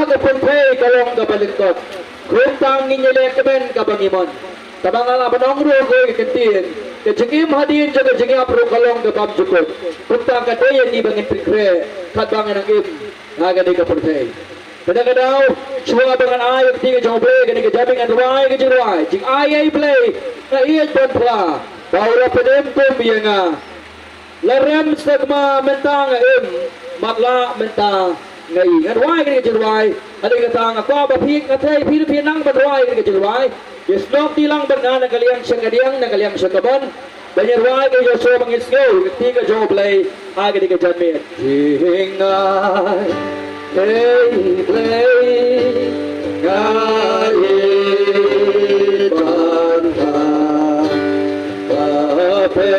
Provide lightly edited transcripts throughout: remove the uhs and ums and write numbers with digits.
Pagkapunpay kalong kabalikot. Kuntang nginyelek kaben kabangimon. Tabang ala banong rugo ikitin. Kajingim hadin jaga jingi apro kalong kabam jukot. Kuntang kadayan ibangin pikre. Kadbangan ang im. Naga di kapunpay. Kadang-kadang cuma dengan ayat tiga jauh play kini kejabing and ruai kejeruai. Jing ayat play na iat pun bahawa pedem kum bianga. Larem segma mentang im. Makla mentang ngai ngan wai ke jerwai ada kata aku apa pik ngatai pir nang berwai ke jerwai yesnok tilang bernana kalian sekadiang na kalian sekaban banyak wai ke yo so mangis ngau ketika jo play aga di kejanme hingai play ngai banta pape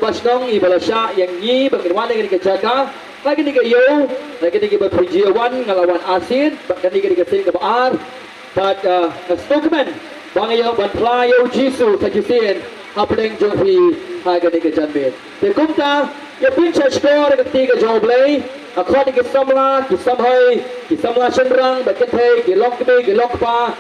Basnong ibalasya yang ni bagaimana dengan kejaga lagi ni kayu lagi ni berperjuangan ngelawan asin lagi ni kesin ke bar but stockman bang yo ban playo jisu sajisin hapdeng jopi lagi ni kejanbet tekumta ya pincha skor ketika joblay akhwat ke samla chendrang bakethe ke lok pa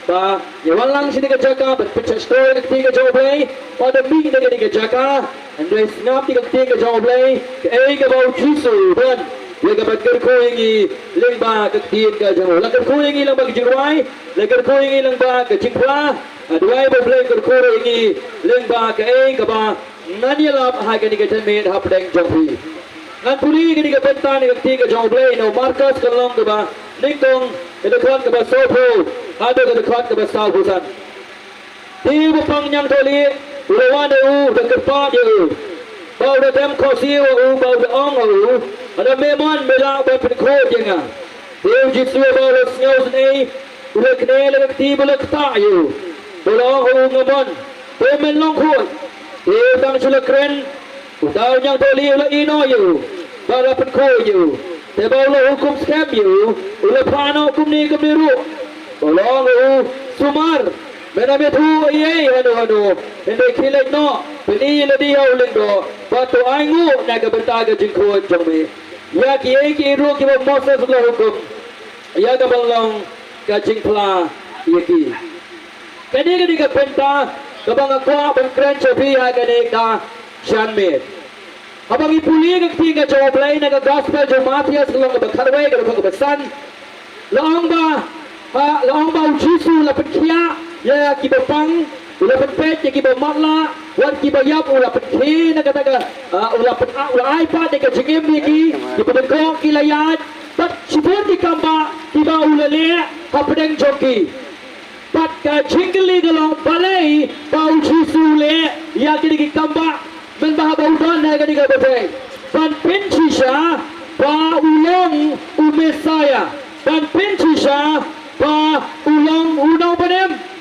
ba yawan lang sini kejaga berpecah skor ketika joblay pada ming dengan kejaga Andres ngap ketika joblay ke ke bau jisu dan dia ke bakar koingi lengba ketika jauh lakar koingi lang bagi jeruai lakar koingi lang ba ke jingkla duai boblay ke koingi lengba ke ba nani lap ha ke janmet hapdeng jopi ngan puli ketika pentan ketika joblay no markas kalong ke ba ningtong dekat ke ba sopo ada dekat ke ba sausan di bupang yang toli ulawan dekat pa dia bau dem khosio bau ong ada memon bela berpen kod yang dia jitsu bau snyo sni ulah kene lek ti bolak ta you bolong ngamon temen long khoi dia tang chula kren udau yang toli ulah ino you bala pen kod you te bau lo hukum scam you ulah pano hukum ni kemiru bolong sumar Mena metu ye hanu ende khilai no bini le di hau lendo batu aingu naga bertaga jingko jongme ya ki ru ki moses lo hukum ya ga balong ka jingpla yeki kani ka penta ka bang akwa ban kran chopi ha kani ka shanme abang ipuli ka tinga joblay naga gospel jo matias lo ka kharwe ka besan long ba jisu la pekia ya kibapang ulah penpet ya kibamakla wan kibayap ulah penki na kataga ulah iPad ya kajingim niki kibadengkong kilayat pat sipur di kamba kiba ulah le hapdeng joki pat kajingli galong balai bau jisu le ya kini kamba men bahabaw dan na kani kabate pan pinsisha pa ulong umesaya pan pinsisha pa ulong unang panem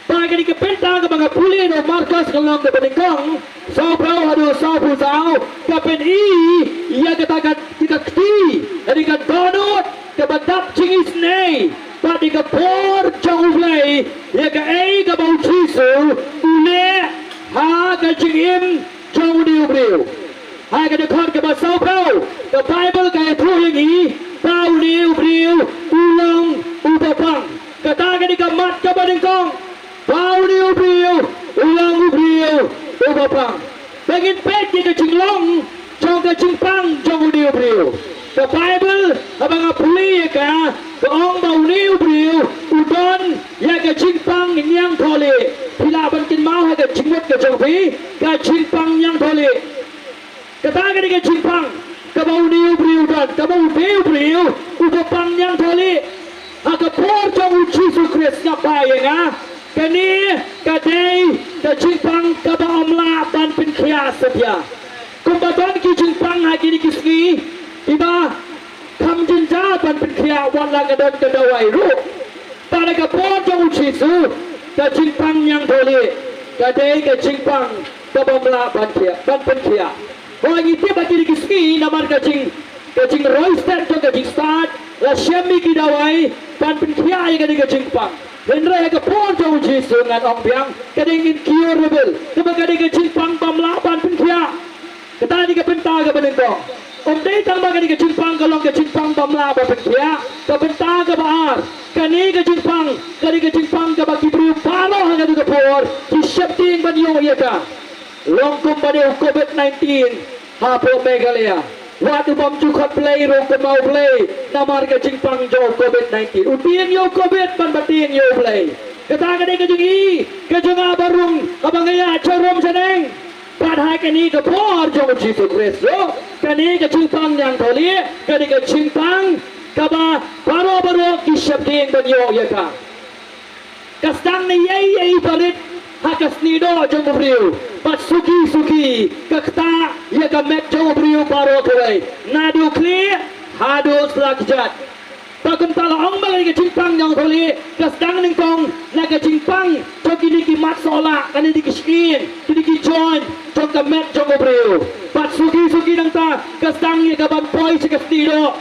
Pagi ke pentang ke bangga puli no markas kalong ke peningkong sao prau hadu sao pusau kapen ia katakan kita kti dari kan donut ke badap cingis nei padi ke por jauh play ya ke ke bau cisu ule ha ke cingim jauh di ubriu ha ke dekat ke basau prau ke bible ke tu yang pau ni ubriu ulong upapang kata ke Badingkong, Pau Niu Priu, Ulang Priu, Ubapang. Bagin pet ke Jinglong, Jong ke Jingpang, Jong Niu Priu. The Bible, abang apuli ka, Ong Bau Niu Priu, Udon, ya ke Jingpang yang Thole. Pila bankin mau ke Jingmut ke Jong Pi, ke Jingpang yang Thole. Kata ke Jingpang, ke Bau Niu Priu dan, ke Bau Niu Priu, Ubapang yang Thole. Aga por Jong Jesus Christ ngapa ya nga? Kani kadai ke Jingpang ke Bau Omla dan Pinkia setia. Kumbaton ki Jingpang lagi di Kiski. Iba kam jinja ban Pinkia wala kadon kadawai ru. Pada ke por Jong Jesus ke Jingpang yang Thole. Kadai ke Jingpang ke Bau Omla ban Pinkia. Orang itu bagi di Kiski nama ke Jing Royston ke Jing Start. La Shemi ki dawai ban Pinkia yang ke Jingpang. Hendra ke por Jong Jesus ngan ong biang kadang incurable. Keba kadang ke Jingpang Bamla ban Pinkia. Kata di ke Penta ke Badingkong. Om dai tang ba kadang ke Jingpang kalong ke Jingpang Bamla ban Pinkia. Ke Penta ke Baar. Kani ke Jingpang kadang ke Jingpang ke baki beriu palo hanga ke por. Di shifting ban yo ya ka. Longkum pada COVID-19 hapo Meghalaya. Waktu bom cukup play rong ke mau play namar ke Jingpang jo COVID-19 utien yo COVID ban batin yo play kata kadai ke jungi ke junga barung abang ya corom seneng padahal kini ke por jo Jesus Christ yo kini ke Jingpang yang Thole kini ke Jingpang kaba baro kisap ding ban yo ya ka kastang ni yai parit hakas nido jong beriu pat suki kakta ya kamet jong beriu baro kawai nadu clear hadu selakjat takun tala ong balai ke Jingpang yang Thole kasdang ning tong na ke Jingpang joki ni ki mat sola kani di kiskin kini ki join jong kamet jong beriu pat suki nang ta kasdang ya kabam poi sikasnido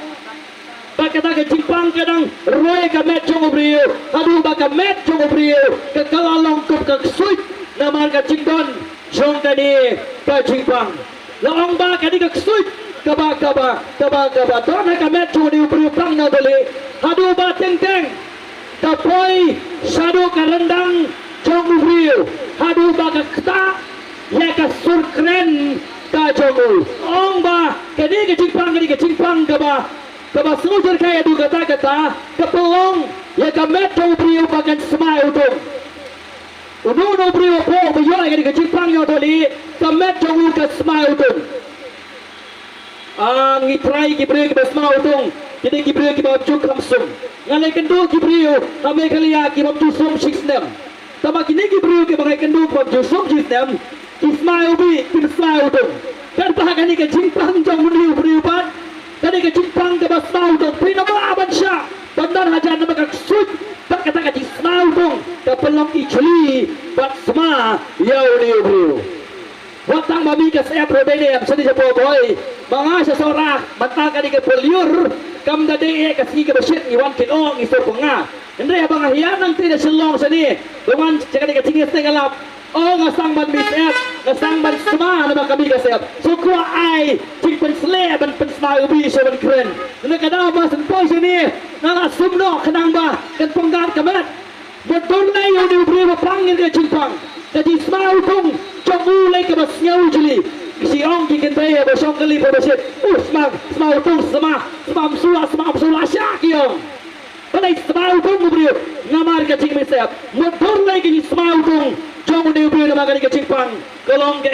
Bakata ke Jingpang kadang roy ke met jong beriu aduh baka met jong beriu ke kalalong ke suit namar ke Jingdon jong kani ke Jingpang laong ba kani ke suit kaba ton ke met jong beriu pang na beli aduh ba teng ke poi sadu ke rendang jong beriu aduh baka kta ya ke surkren ke jong ong ba kani ke Jingpang kaba sujur kaya du kata kepelong ya kamet jong beriu bagan semai utung unu beriu po bayo kani ke Jingpang yang Thole kamet jong ke semai utung ngitrai ki beriu ke semai utung jadi ki beriu ki baju kamsum ngalai kendu ki beriu kami kalia ki baju sum sisnem sama kini ki beriu ki bagai kendu baju sum sisnem ki semai ubi ki semai utung kan kani ke Jingpang jong beriu pat kani ke Jingpang ke basmau dong pina balaban siya bandar hajan nama kak sud tak kata ke basmau dong ke pelong ichli basma yau niu beriu watang mami ke saya probene am sedi sepo boy mga sesorah mata kani ke peliur kam dade ke sigi ke besit iwan kinong iso penga endre abang hianang tidak selong seni dengan jangan ke tinggi setengah oh ngasang ban misep ngasang ban semua nama kami kasep sukua ai cing pen sle ban pen semai ubi so ban keren nak kada mas poi sini nala sumno kenang ba kan penggat kamat betul nai yo di beri pangin ke Jingpang jadi semai utung cobu lagi ke basnyau jeli si ong ki kentai ba song kali ba basit semai utung semai msula syak yo balai semai utung beri ngamar ke cing misep betul lagi semai utung jong niu beriu nama kani ke Jingpang kolong ke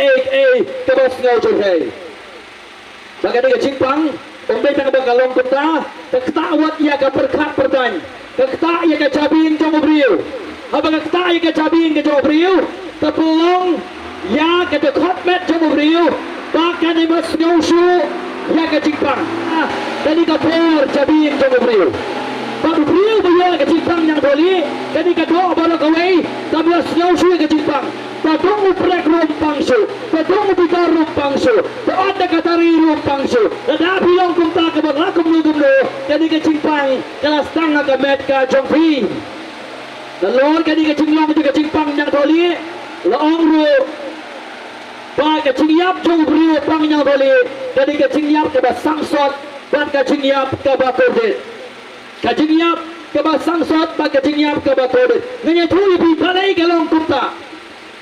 ke bos ngau jurhei bagi ke Jingpang ombai tang bagalong kota keketawat ia ke berkat pertany keketa ia ke cabin jong beriu abang keketa ia ke cabin ke jong beriu kepelong ya ke dekot met jong beriu bahkan di bos ngau shu ia ke Jingpang tadi ke por cabin jong beriu Baru beriu bayo ke Jingpang yang Thole kani ke do balo kawai tablas ngau shu ke Jingpang padong uprek rumpang shu padong ubikar rumpang shu ada katari rumpang shu ada bilong kumta ke berlakum nugumno kani ke Jingpang kelas tanga ke met ke jong pi lalu kani ke Jinglong ke Jingpang yang Thole laong ru ba ke Jingyap jong beriu pang yang Thole kani ke Jingyap ke basangsot ban ke Jingyap ke Bakurdit Kajingyap kaba sangsot bagi jinyap kaba kode nganya thui pi palai kalong kumta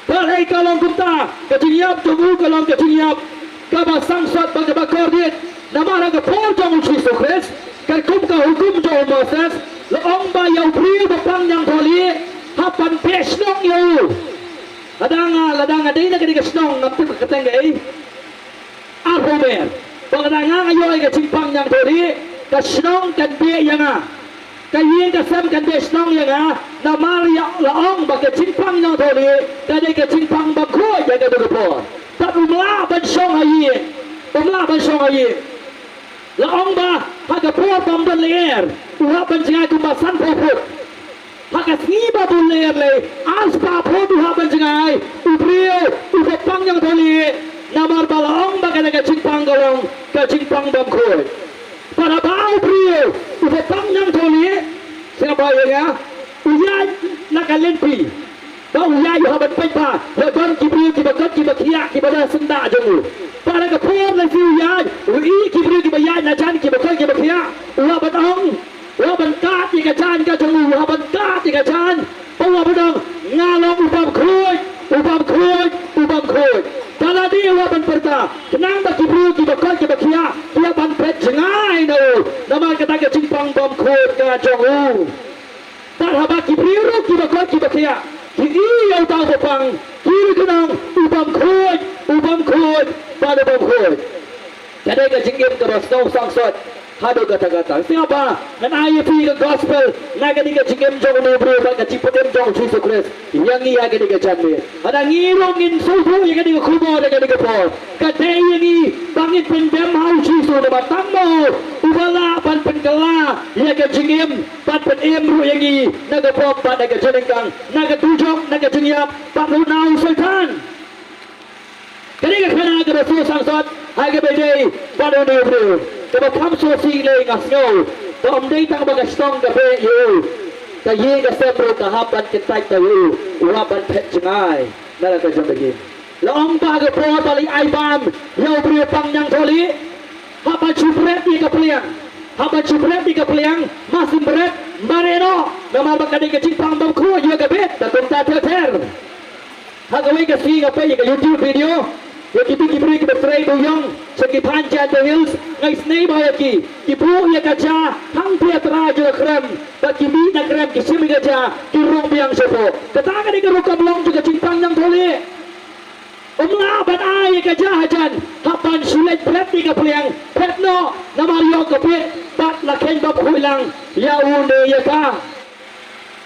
palai kalong kumta ke jinyap tubu kalong ke jinyap kaba sangsot bagi bakordit nama raga por jong Jesus Christ kan kum ka hukum jong Moses leong ba yau priu bapang yang tholi hapan pesnong yo ladanga dei na kadi kasnong ngam tu kateng ei Arhomer pagdanga ayoy ka simpang yang tholi kasnong kan be yanga kayin kasam kan be snong yanga na maria laong ba ka simpang yang tholi kadi ka simpang bakho ya ka dopo tak umla ban song ayi laong ba haga po pam ban leer uha ban jingai kumbasan popot haga sniba bun leer le aspa po duha ban jingai ubrio upang yang tholi namar balong ba ka simpang galong ka simpang bam khoi para bau ubrio upang yang tholi siapa ya uyai nakalen pi ba uyai yo ban pai ba ho don kibrio kibakot kibakia kibada senda jongu para ka po le fi uyai ui kibrio kibayai na jan kibakot kibakia uha batong uha ban ka ti ka jan ka jongu uha ban ka ti ka jan uha batong ngalong upam khoi Kalau dia waban perta, kenang bagi bru ki bakal ki bakia, dia ban pet jengai no. Nama kata ke simpang bom khot ka jongu. Tar haba ki bru ki bakal ki bakia. Ki iyo tau bopang, kiri kenang ubam khot, pada bom khot. Jadi ke jinggim ke rosno sangsot. Hado kata-kata. Siapa? Nan ayo pi ke gospel. Naga ni ke jinggim jong no bro ba ke cipotem jong Jesus Christ. Yang iya ke ke jambe. Ada ngirongin suhu yang ke kubo ke por. Kate ini bangit pendem hau Jesus de batangmo. Ubala pan penkala ya ke jinggim pat pen emru yang i naga pop pada ke jenengkang. Naga tujong naga jingyap pat lunau sultan. Kani ke kana ke rasul sangsot. Haga bedai pada no bro. Kaba tham so si le ngasngo tom dei tang baga stong ka be yo ka ye ka sepro ka hapan ke tai ta yo ura ban phet jangai nala ka jom bagi long ba ga pro bali ai bam yo brio pang yang tholi hapan chupret ni ka pliang masim bret mareno nama ba ka dei ka chipang bam khu yo ka bet ta tum ta ter ha ka we ka si ka pe ka YouTube video ya kita kibri kita try doyong segi panjat the hills ngai snei bayaki kipu ya kaca hang piatra jo krem baki mi na krem kisimi kaca kirong biang sopo kataga ni keruka belong juga cimpang yang tholi umla ban ai kaca hajan hapan sulet pret ni ka pliang petno namario kapit bat la ken bab hulang ya une ya ka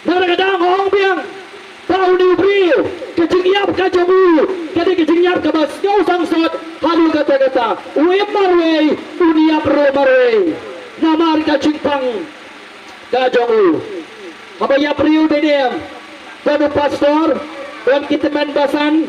naradang hong biang tau ni brio kejingyap ka jomu kadi kejingyap ka bas ngau sangsot halu kata-kata uwe marwe uniap ro marwe namar ka cimpang ka jomu habaya brio bedem panu pastor dan kita men basan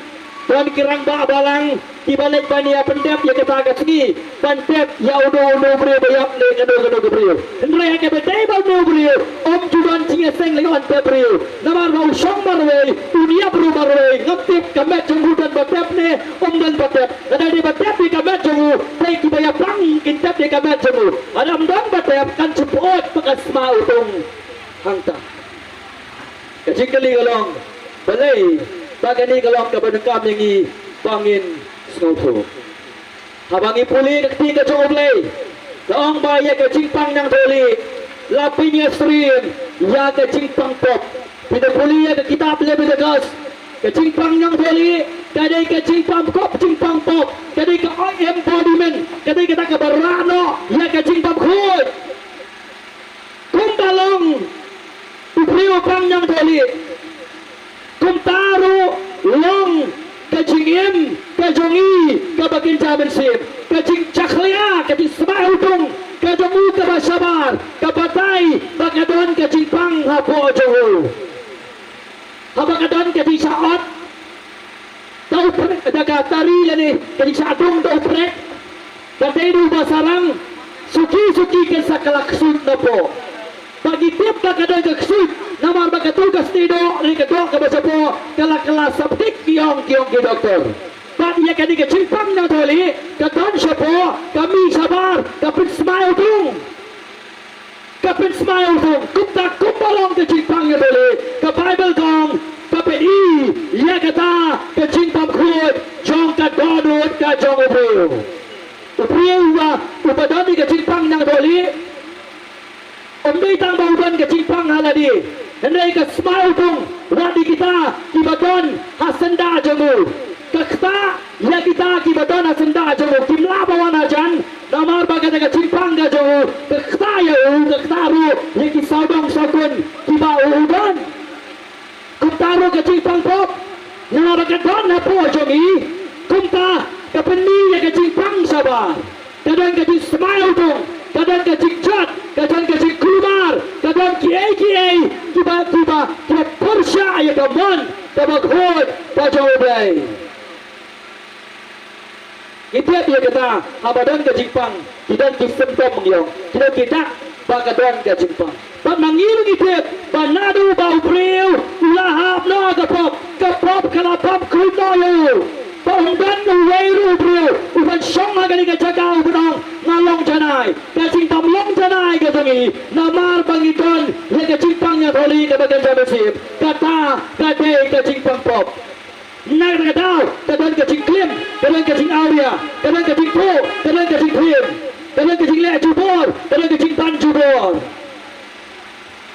dan kirang ba balang di balik bania pendep ya kata ka segi pendep ya uno brio bayap le kado brio ndre ka bedai ba no brio om juban singa seng le on brio namar mau song marwe uniap ro marwe ngaptip kamet jenghudan batep ne dan batep ada di batep di kamet jenghu tai ki bayap lang kintap di kamet jenghu adam dan batep kan cepot pakas mau tung hangta kajing kali galong balai bagani galong ka badengkam yang i pangin snoto habangi puli kati ka choblay laong ba ya ka cimpang yang tholi lapinya stream ya ka cimpang pop pida puli ya ka kitab le bidagas ka cimpang yang tholi kadai ka cimpang pop kadai ka embodiment kadai ka ta ka barano ya ka cimpang khoi kumbalong uprio pang yang tholi kumtaru long kajingim kajongi kabakin jaben sim kajing chaklia kajing semai utung kajongu kabasabar kabatai bakadon kajing pang hapo jongu habakadon kajing saot tau prek daga tari lani kajing sadung tau prek katedu basarang suki ke sakalaksud napo bagi tiap bakadon kaksud namar bakatugas tido ni kedok ke basapo kala sabtik kiong ki doktor bat ia kadi ke cimpang na tholi kadon sapo kami sabar kapit smile tung kapin smile tu kumta kumbalong ke jingpang ya boleh ke Bible gong kapin ya kata ke jingpang khut jong ka donut ka jong upriu wa upadani ke jingpang yang boleh omdai tang baudan ke jingpang haladi hendai ke smile tu wadi kita kibadon hasenda jongu kakta ya kita kibadon hasenda jongu kimla bawan ajan namar bagai dengan cimpang gajo kakta ya kakta ru yang kisaudong sakun kiba udan kakta ru ke cimpang pop namar bagai don apa jongi kumta kapeni ya ke cimpang sabar kadang ke cing smile tu kadang ke cing chat kadang ke cing keluar kadang kiai kiba persya ya kaman tabak hod bajau bay kita dia kata abadan ke jingpang kita kisempom mengyong kita bagadan ke jingpang pak mangil kita banadu bau priu ulahap no kapop kalapap kunoyo pahundan uweiru priu uban song agani ke jagau benong ngalong janai ke jingpang long janai ke tangi namar bangidon ya ke jingpangnya tholi ke bagian jabesip kata kade ke jingpang pop nak tahu kadang kecing klim kadang kecing aulia kadang kecing po kadang kecing klim kadang kecing lek jubor kadang kecing tan jubor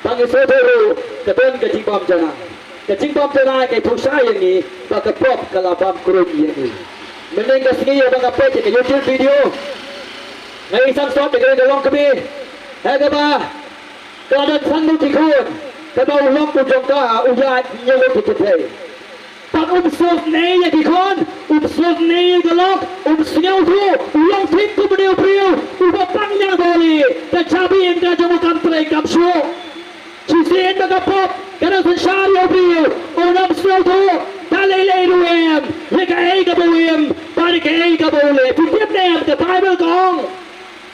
bagi saudara kadang kecing pam jana ke pusai yang ni pakai pop kalabam kurung yang ni menengah sini yang bang apa ke YouTube video ngai sang stop dengan galong kami ba kadang sanggup tikun kadang ulok ujung ka ujat nyelok tutupai pak umsuf nei ya dikon umsuf nei galok umsnyau tu ulang tik tu beliau ubapang yang boleh dan cabi yang dah jamukan perekam show cisen baga pop kadang sensyari beliau orang snyau tu dalai ruem leka ka buem pada ka boleh tiap nem ke Bible gong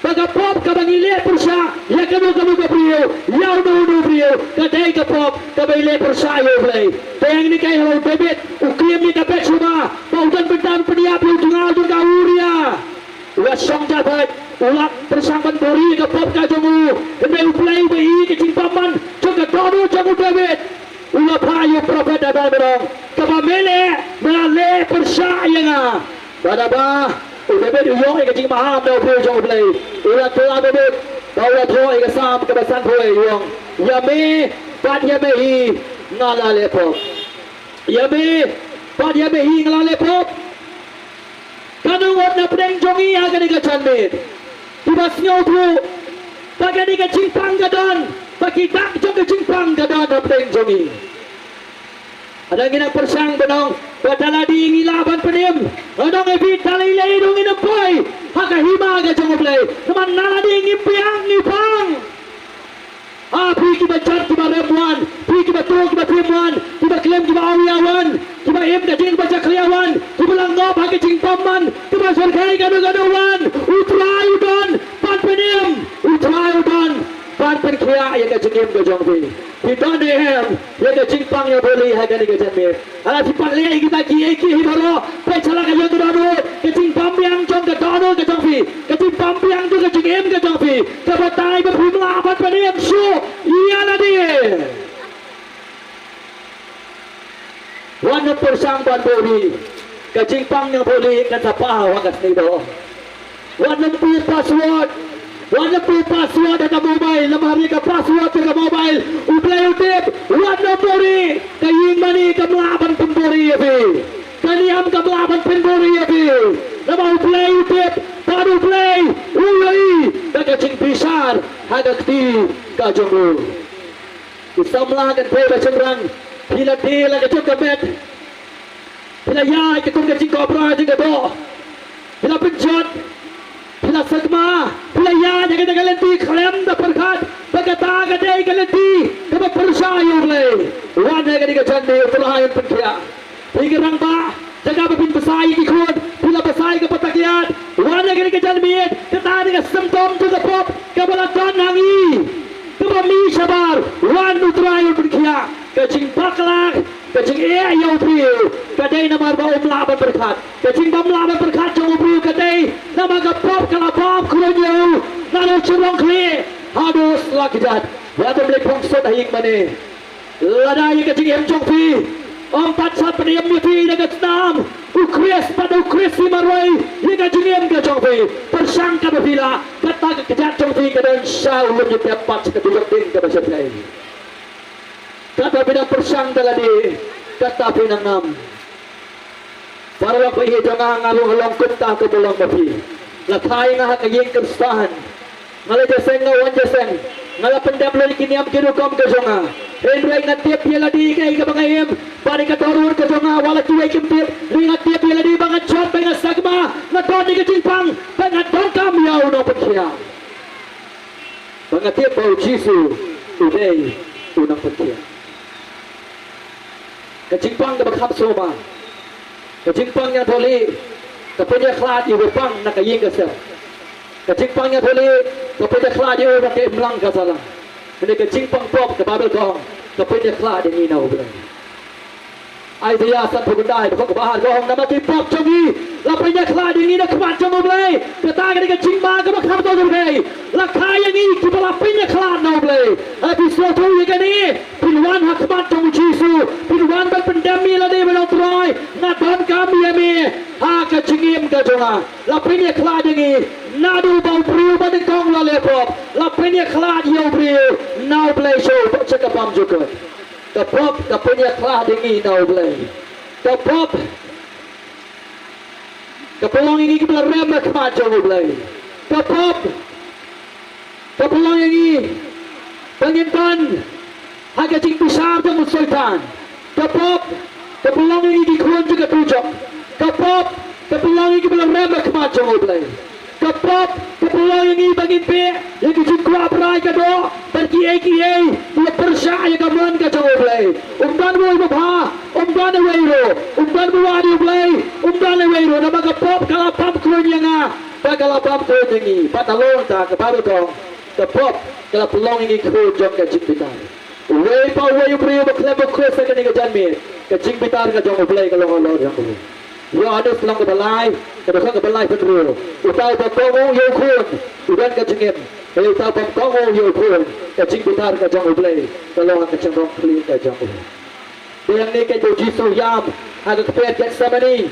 baga pop ka bangile persya ya kamu beliau ya udu beliau kadai ka pop ka bangile persya yo boleh tayang ni kai halau bebet ukrim ni dapat cuma paudan bentan peniap ujungal juga uria wasong jabat ulak persampan bori ke pop ka jongu kena uplay bai ke cimpaman juga dono jongu bebet ulak payu prophet ada berong kaba mele melale persyayanga badaba bebet uyong ke cing maham dah beri jongu play ulak telah bebet bawa thoi ke sam ke basan thoi uyong ya me pat ya me hi ngalale pop yabe pada yabe hingga lepop kanu warna pedang jongi akan dikacau med tibasnya tu bagi dikacau panggadan bagi tak jong cimpang gadan pedang jongi ada ngina persang benong padala di ngilaban penim onong evit talai lei dong ina poi haka hima ga jong play teman nala di ngimpiang ngipang api kita cat kita remuan kita tu kita primuan kita klaim kita awiawan kita em dah jing baca kliawan kita langgap hake jing paman kita surkai gaduh-gaduhan utrai udon pan penim utrai udon pan penkia yang ke jingim ke jongpi kita dehem yang ke jing pang yang boleh hake ni ke jengmir ala tipak liai kita ki hibaro pecala ke yang kedua ke jing pam yang jong ke dono ke jongpi ke jing pam yang tu ke jingim ke jongpi ke batai berhimla pan penim su iya nadi Wana persang ban bori kacing pang yang boleh kata pahau angkat nido wana pu password ada mobile lemah hari ke password ke mobile uplay utip wana bori kaying mani kemelaban pembori api kaniam kemelaban pembori api nama uplay utip baru play ulai kacing besar agak ti kajonglu Isamlah dan play bercenderang bila dia lagi cukup bet bila ya kita kecik kobra juga do bila penjat bila segma bila ya jangan galenti klaim dah perkat berkata gadai galenti keba percaya boleh wana gadi gajande pelayan penkia pikirang ba jaga pepin besai ikut bila besai ke petakiat wana gadi gajande kata dengan simptom juga pop kebalakan nangi kebami sabar wan utrayo penkia kecing paklang kecing yang priu kadai nama bau melaban berkat kecing bau melaban berkat jauh priu kadai nama gapop kalapop kuronyo lalu curong kli harus lakidat Wata boleh pongsot haying mani Ladai kecing Jong Fi 4 saat pendiam Fi dengan senam Ukris pada Ukris Marwai hingga jengim ke Jong Fi persangka berbila kata kejat Jong Fi ke dan Syah ulun di tempat keduduk ding ke bahasa Play kata bidang persang tadi kata pinang nam para lang pahi jangan ngalung-ngalung kunta ke bolong bafi lakai ngah kayeng kersahan ngala jaseng ngawan jaseng ngala pendam lagi kini am kirukom ke jonga Henry ngatiap dia lagi kay kabangayem bari ka torur ke jonga wala tuway kimpip ngatiap dia lagi bangat shot bangat sagma ngaton ni kecingpang bangat dongkam yaw no pekia bangat bau jisu uday unang pekia kecingpang ke bakhap soma kecingpang yang boleh kepunya kelad ibu pang nak kayeng ke sel kecingpang yang boleh kepunya kelad ibu nak keimlang ke salah ini kecingpang pop ke babel kong kepunya kelad yang inau boleh Aisyah san pegundai berkok bahar gong nama pop jongi lapanya kelad yang ina kemat jong boleh kata ke kecingpang ke bakhap tu boleh lakai yang ini kita lapanya kelad no boleh habis waktu yang ini piluan hakmat jong jisu piluan berpendami lagi belum terai nadon kami yami ha kecingim ke jonga lapanya kelad yang ini nadu bau priu pada kong la lepop lapanya kelad yo priu now play show cakap pam juga kapop kapanya kelad yang ini now play kapop kapolong ini kita rem kemat jong play kapop kapolong yang ini pengintan harga cing pisam jong sultan kapop kapolong ini dikhuan juga tujuh kapop kapolong ini kita rem kemat jong play kapop kapolong ini bagi pe yang kecil kuat berai kado pergi dia percaya kaman ke jong play umdan boy bapa umdan weiro umdan buadi play umdan weiro nama kapop kalau pam kunya nga kalau pam kunya ni patalon tak kebaru kong kapop kalau pelong ini kuat jong ke cing pitar way pa way priyo baklebo kuat sekali ke janmir ke cing pitar ke jong play kalau kalau jong play yo ada selang ke balai ke balai pedro utau bakongo yo kun udan ke cingem utau bakongo yo kun ke cing pitar ke jong play kalau ke cing rong play ke jong play yang ni ke jisu yam ada kepet ke samani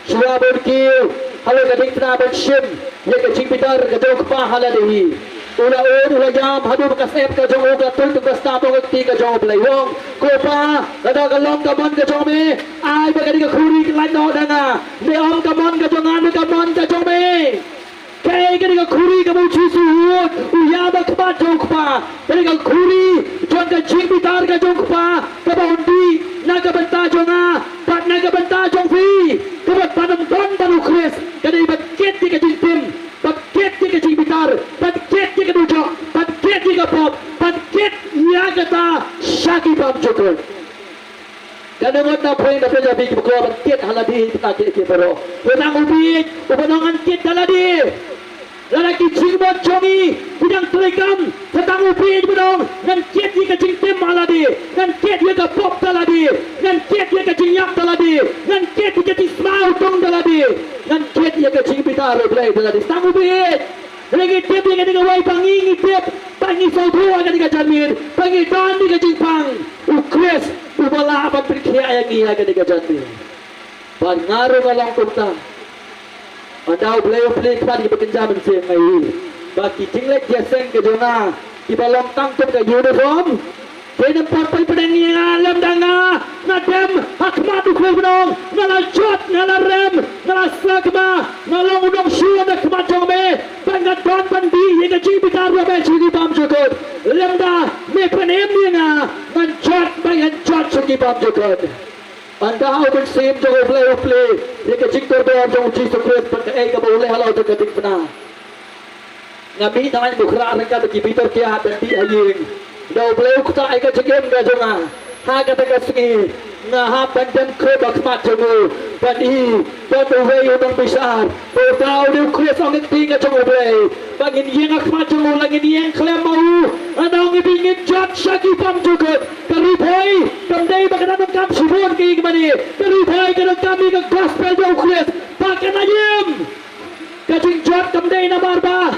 Shua berkiu halo ke dikna bershim ye ke cing pitar ke jong pa hala dehi ula jam hadu bekas ep ke jong uga tul ke basta to ke ke jong play wong ko pa kada ka long ka mon ke jong me ai ba ka khuri ke lai no danga me om ka mon ke jong an ka mon ke jong me kai ka khuri ka mu chi su u ya ba ka jong pa ka khuri jong ka jing pitar ka jong pa ka ba undi na ka banta jong a pat na ka banta jong fi ka ba padam don banu kris ka dei ba ket ka jing tim paket ke cing pitar paket ke dujo paket ke pop paket ya kata syaki pam cukup kana mo na point na pala big ko paket haladi paket ke pero unang ubit ubanangan kit haladi lalaki cing mo jongi bidang terekam setang ubit bedong dan kit ke cing tim haladi dan kit ke pop haladi dan kit ke cing yak haladi dan kit ke cing smau tong haladi dan kit ke cing pitar play haladi setang ubit lagi tip yang dengan wai pangi tip pangi sautua kan dengan Janmir pangi dan dengan Jingpang ukres ubala apa perkaya yang ini kan dengan Janmir pengaruh malang kumta anda play kan di bekerja mencari mai bagi jinglek jaseng ke jonga di balong tangkup ke uniform di tempat pedangnya alam danga nadem hakmat ukres benong ngala jot ngala rem ngala slagma ngalong udong syuah dan kemat jongme bangat don bandi yang kecil pitar dua segi pam cukup lemda me penem dia ngan jot bangat jot segi pam cukup anda au bersim jong play yang kecil terbang jong uji sukres pakai ke boleh halau tu ketik pernah ngabi tangan bukra rengka bagi pitar kia dan di aying dah boleh kita akan cegem ke jonga ha kata kasih nah pandem ke bakmat jongo padi pada way udang besar tahu dia kres orang tinggal jongo boleh bagi yang akmat jongo lagi yang klaim mau ada orang ingin jat syaki pam juga keripoi pandai bagaimana kam sibuk ke gimana keripoi kerana kami ke gospel jauh kres pakai najim kacing jat pandai na barba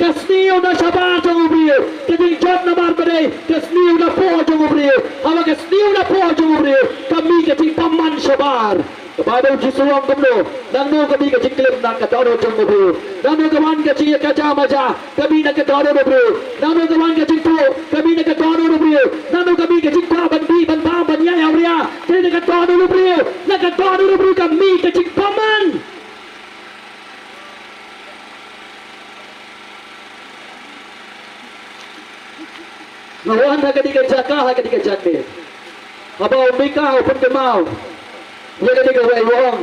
Kasniu na sabar jong ubriu. Kajing jot na bar badai. Kasniu na po jong ubriu. Hawa kasniu na po jong ubriu. Kami kajing paman sabar. Kepada uji suang kemlo, dan nu kami kajing klaim nak katoro jong ubriu. Dan nu kawan kajing kaca maja, kami nak katoro ubriu. Dan nu kawan kajing tu, kami nak katoro ubriu. Dan nu kami kajing pa bandi ban pa ban ya auria. Kami nak katoro ubriu. Nak katoro ubriu kami kajing paman. Nawan ha ketika jaka ha ketika janbe. Abau mika pun kemau. Ya ketika wong.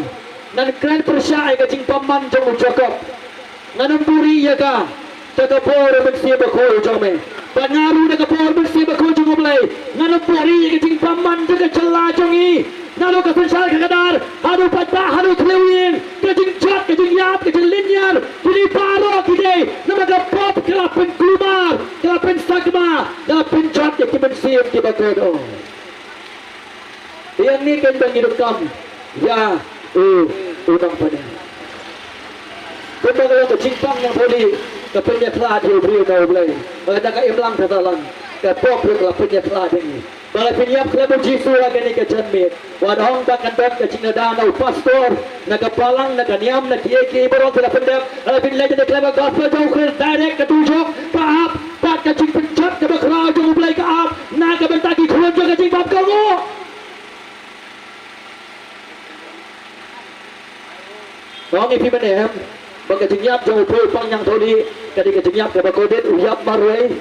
Nan kran persyai kajing paman jong ucakap. Nan puri ya ka. Takapor bersih bakul jong me. Pangaru takapor bersih bakul jong mulai. Nan puri ya kajing paman jaga celah jong i. Nalo ka persyai kadar. Hadu patah hadu klewin. Kajing jat kajing yap kajing linear. Jadi paro kide. Nama ka pop kelapen keluar. Kelapen sagma. Kelapen jat ya kibensim ki bakodo. Yang ni kan bang hidup kam. Ya, udang pada. Kembali ke cimpang yang boleh ke penyeklah di beriu kau boleh. Ada ke imlang tertalang. Ke pop ke penyeklah ini. Kalau penyap kelab jisu lagi ni ke janmit. Wadong takkan ke cina danau pastor. Nak palang nak niam nak kiai berong tidak pendek. Kalau penyap jadi kelab gospel jauh ke direct ke tujuh. Pahap. Pat ke cing pencap ke berkerau jauh boleh ke ap. Nak ke bentaki kurun ke cing bab kau. Orang ini mana? Bagi jenjap jauh pang yang tadi, ketika jenjap ke bakodet uyap marway.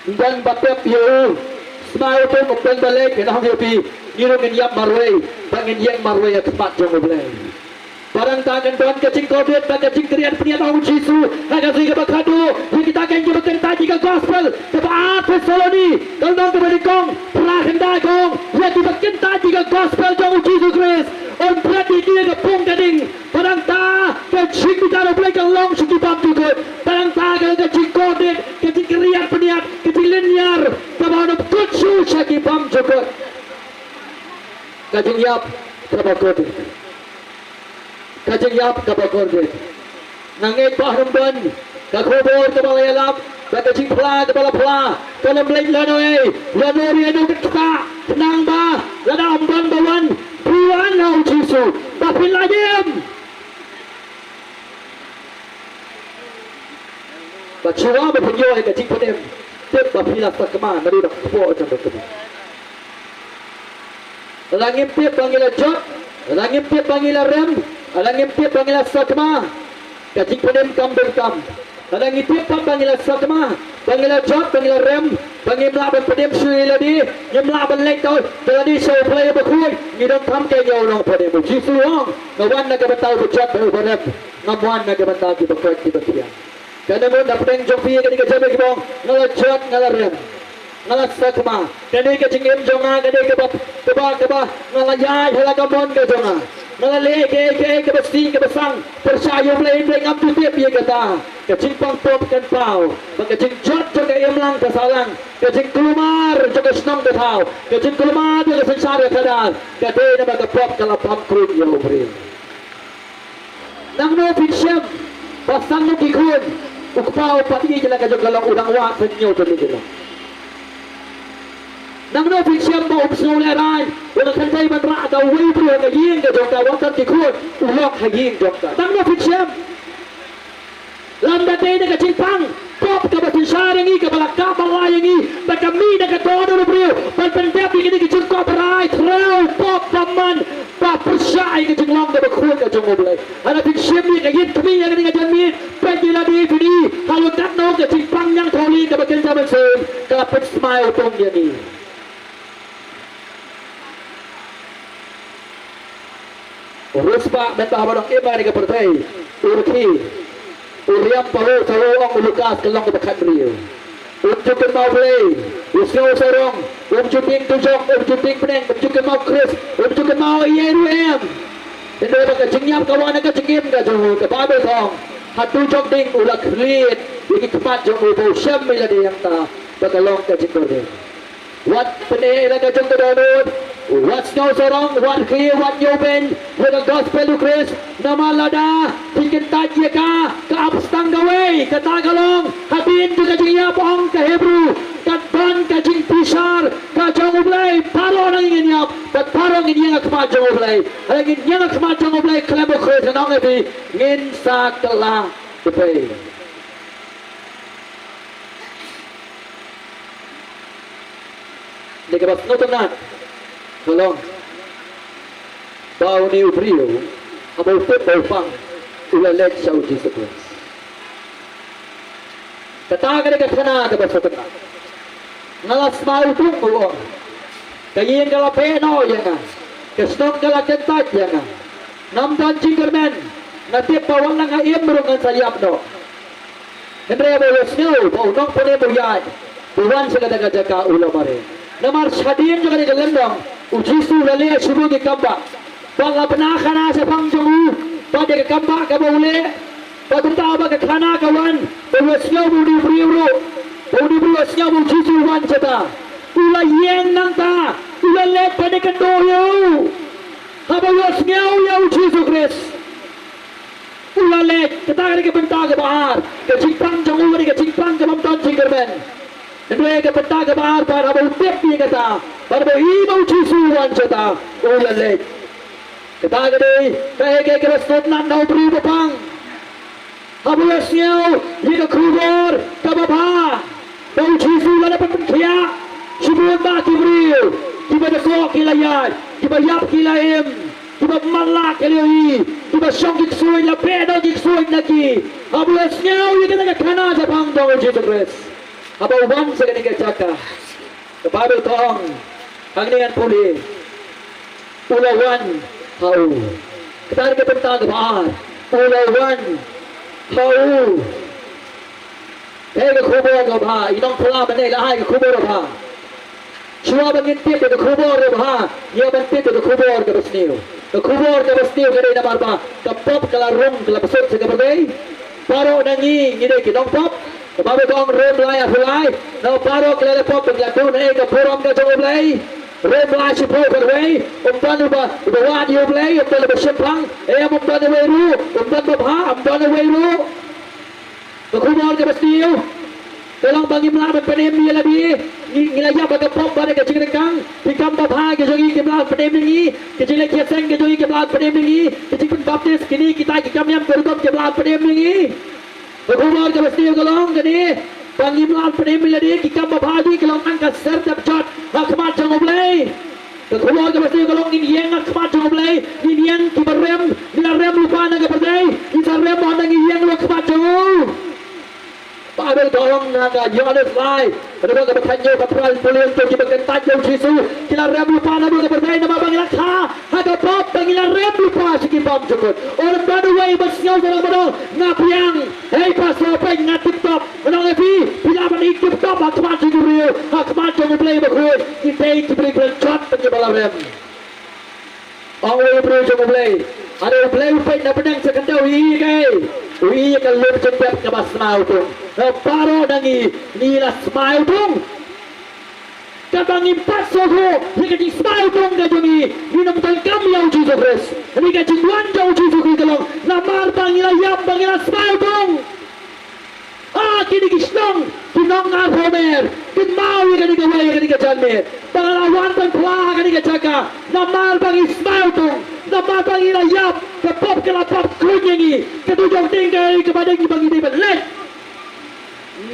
Dan bapep yo, semua itu mungkin balik ke dalam yopi, nyiru jenjap marway, bangin yang marway tempat jauh boleh. Barang tangan tuan kecing kodet, bagi kecing krian peniat awal jisu, agak sih ke bakado, yang kita akan jemputkan tadi ke gospel, kepada Thessaloni, kalau nang kembali kong, perahan dagong, yang dibagian tadi ke gospel jauh jisu Kristus. On berarti dia ke pung gading. Barang ta ke cing bicara boleh ke long suki bab juga. Barang ta ke cing kodet, ke cing krian peniat, ke cing linear, ke bawah kutsu suki bab juga. Kajing yap ke bakodet. Kajing yap ke bakodet. Nangit bahrum ban, ke kubur ke balai alap, ke cing pela ke bala pela. Kalau beli lanoi, lanoi anu kita tenang bah, lada amban bawan. Tuhan au jisu, tapi lajem. Bacawa berpenjauh ke cing pedem. Tep bapilas tak kemana, mari dak kepo macam tu. Langim tep panggil jot, langim tep panggil rem, langim tep panggil sakma. Ke cing pedem kam berkam. Langim tep panggil sakma, panggil jot, panggil rem, panggil melaban pedem sui lagi, yang melaban lek tau. Jadi saya play berkuat, ni dong tham ke jauh long pedem. Jisu long, ngawan nak bertahu berjat berpedem, ngawan nak bertahu kita berkuat kita tiang. Kerana mun dapat yang jompi ketika jabe kibong, ngalah jot ngalah rem, ngalah sakma. Kini ke cingim jonga, kini ke bah, ngalah jai halah kampon ke jonga. Ngalah le ke besi ke besang, percaya boleh ngam tu tiap dia kata. Kecing pang pop kan pau, kecing jot juga imlang ke salang, kecing keluar juga senang ke tau, kecing keluar juga sengsara kadar. Kadai nama ke pop kalau pam kurun ya beri. Nang no pinsyam, pasang no kikun. Ukpau pati je lah kajak kalau udang wak senyum tu ni lah. Nang no pinsyam bau snow lerai, udah kantai bandra atau wei pun yang yin ke jongka wakan kikun, ulok hayin jongka. Nang no pinsyam, lambat ini ke cimpang, pop ke batin saringi ke balak kapal layangi, kami nak kau dulu beriu, berpendap ini ke cimpang berai, trau pop paman, pop persyai ke cinglong ke berkuat ke jongka boleh. Ada pinsyam ni ke yin kami yang ni ke jamin. Penjela di sini, kalau tak nak ke cimpang yang toli ke bagian zaman sen, kalau pen smile tong dia ni. Ruspa mentah barang iman ke pertai, urki, uriam paru sarong lukas kelong ke bakat beriu. Unjukin mau play, usau sarong, unjukin tujok, unjukin peneng, unjukin mau Chris, unjukin mau IRM. Ini bagai jengyam kawan ke jengyam ke jauh ke babel tong. Hatu jok ding ulah create ini kepat jok ubu syam mila di yang ta bakalong ke jengkor dia. Wat pene ila ke jengkor donut Wat kau sorong, wat kiri, wat nyoben, dengan gospel Chris, nama lada, bikin tajia ke abstang gawe, ke tagalong, habin juga jingya pohong ke Hebrew, ke ban ke jing pisar, ke jong ublay, paro nang ingin yap, but paro ingin yang kemat jong ublay, ingin yang kemat jong ublay, kelebo Chris, nang ebi, ingin sa telah ublay. Dekat nutunan. Tolong bau ni ubrio abau put bau pang ulalet sa uji sebelas kata kada kana ke basotna ngalas mau tung uong kayin kala peno yana kestok kala kentat yana nam dan cingkermen nati pawang nang aim berungan sayap no Henry bawasnyo bau nong pone buyad buwan sa kadagajaka ulamare namar shadin juga di gelendong ujisu lale subuh di kamba bangga penakana sepang jemu pada ke kamba ke boleh pada apa ke khana kawan bawasnya budi brio bawasnya ujisu wan ceta ula yen nangta ula let pada ke doyo bawasnya ya ujisu Chris ula let kita ke bentar ke bahar ke cingpang jemu ke cingpang ke mamton cingkermen Kedua ke peta ke bahar para bau tep ni kata, para bau ibau cisuan cata, ulalek. Kata kedai, kaya ke restot nak nau beri bepang. Habulasnya, jika kubur ke bapa, bau cisu lada penkia, sebelum baki beri, tiba dekok kilayat, tiba yap kilayem, tiba malak kiliyi, tiba syongkik suin la pedo jik suin lagi. Habulasnya, jika nak kena sepang dong cisu Chris. Abang wan segini kecaka, kepada tong, angin pulih, ulawan, hau, kita ke pentang bahar, ulawan, hau, ke kubur ke bahar, inong pula benda lahai ke kubur ke bahar, cuma bangintip ke kubur ke bahar, ia bangintip ke kubur ke besniu, ke dari nama apa, ke pop ke larung ke lapsut sekeberday, paro nangi, ngide ke dong pop. Kepada kong rem lay afulay, no paro kelele pop penglatu na ke purom ke jong ublay, rem lay si po kerway, umpan ubawan yu ublay, umpan bersempang, umpan weru, umpan babha, umpan weru, kekumor ke bestiu, tolong bangi melawan penem ni lebih, ngilaya baga pop pada ke cingkang, pikam babha ke jongi ke melawan penem ni, ke jilek kiaseng ke jongi ke melawan penem ni, ke cingkang baptis kini kita kikam yang berubah ke melawan penem ni. Kekumar ke bestiu kelong kini panggil melawan penem lagi kikam babhaji kelong angkat serta cat kemat jong ublay kekumar ke bestiu kelong ini yang kemat jong ublay ini yang kibarem bila rem lupa naga berdai isa rem mana yang lu kemat jong Bible tolong naga jangan fly ada ke bertanya ke peran boleh untuk kita kentat jauh Yesus kila rem lupa naga berdai nama panggil kha ada pop panggil rem lupa sikit pam jemput orang by the way bersiau dalam bodoh ngapiang hey pastor apa ngatik top menang evi bila menikip top kemat jong real kemat jong play berkuat kita beri shot penyebalan rem orang beri jong play ada play nak pedang sekendau ini Ui kan lep cepet ke bas semau tu. Paro dangi nila semau tu. Kabang impas soho, ni kecing semau tu ke jongi. Minum tangkam yang uji sokres. Ni kecing wan jauh uji sokres kelong. Namar bangila yam bangila semau tu. Kini kisnong, kinong arhomer. Kin mau ikan ikan way ikan ikan jalmer. Pangalawan pang plah ikan ikan jaga. Namar bangi semau tu. Nampak bagi layap, kepop kelapap kunyangi, ketujung tinggal kepada bagi dia belet.